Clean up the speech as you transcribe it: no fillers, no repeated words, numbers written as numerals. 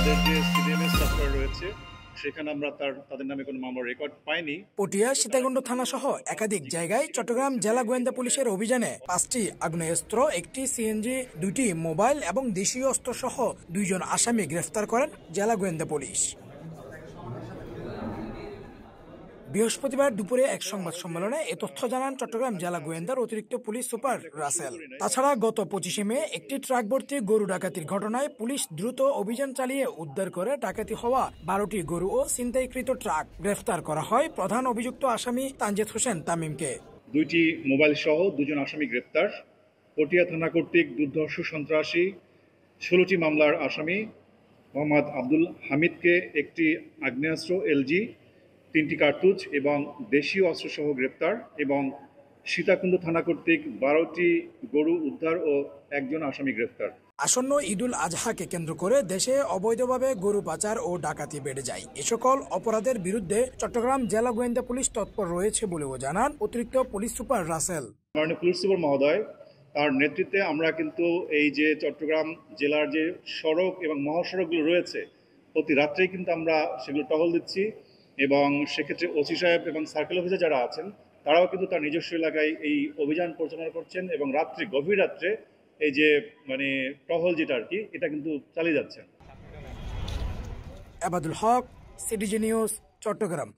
আমাদের যে CDMS software রয়েছে সেখানে আমরা তাদের নামে কোনো মামলার রেকর্ড পাইনি। পটিয়া সীতাকুণ্ড থানা সহ একাধিক জায়গায় চট্টগ্রাম জেলা গোয়েন্দা পুলিশের অভিযানে 5টি আগ্নেয়াস্ত্র, 1টি সিএনজি, 2টি মোবাইল এবং দেশীয় অস্ত্র সহ 2 জন আসামি গ্রেফতার করেন জেলা গোয়েন্দা পুলিশ। বৃহস্পতিবার দুপুরে এক সংবাদ সম্মেলনে এ তথ্য জানান চট্টগ্রাম জেলা গোয়েন্দার অতিরিক্ত পুলিশ সুপার রাসেল। তাছাড়া গত 25 মে একটি ট্রাক ভর্তি গরু ডাকাতির ঘটনায় পুলিশ দ্রুত অভিযান চালিয়ে উদ্ধার করে ডাকাতি হওয়া 12টি গরু ও ছিনতাইকৃত ট্রাক। গ্রেফতার করা হয় প্রধান অভিযুক্ত আসামি তানজিদ হোসেন তামিমকে। 2টি মোবাইল সহ 2 জন আসামি গ্রেফতার। পটিয়া থানা কর্তৃক দুর্ধর্ষ সন্ত্রাসী 16টি মামলার আসামি মোহাম্মদ আব্দুল হামিদকে একটি আগ্নেয়াস্ত্র এলজি, 3টি কার্তুজ এবং দেশীয় অস্ত্রসহ গ্রেপ্তার এবং সীতাকুণ্ড থানা কর্তৃক 12টি গরু উদ্ধার ও 1 জন আসামি গ্রেপ্তার। আসন্ন ঈদুল আজহাকে কেন্দ্র করে দেশে অবৈধভাবে গরু পাচার ও ডাকাতি বেড়ে যায়। এ সকল অপরাধের বিরুদ্ধে চট্টগ্রাম জেলা গোয়েন্দা পুলিশ তৎপর রয়েছে বলেও জানান অতিরিক্ত পুলিশ সুপার রাসেল। মাননীয় পুলিশ সুপার মহোদয় তার নেতৃত্বে আমরা কিন্তু এই যে চট্টগ্রাম জেলার যে সড়ক এবং মহাসড়কগুলো রয়েছে প্রতি রাত্রেই কিন্তু আমরা সেগুলো টহল দিচ্ছি এবং সেক্ষেত্রে ওসি সাহেব এবং সার্কেল অফিসার যারা আছেন তারাও কিন্তু তার নিজস্ব এলাকায় এই অভিযান পরিচালনা করছেন এবং গভীর রাত্রে এই যে টহল যেটা আর কি এটা কিন্তু চালিয়ে যাচ্ছেন। আবাদুল হক, সিটিজি নিউজ, চট্টগ্রাম।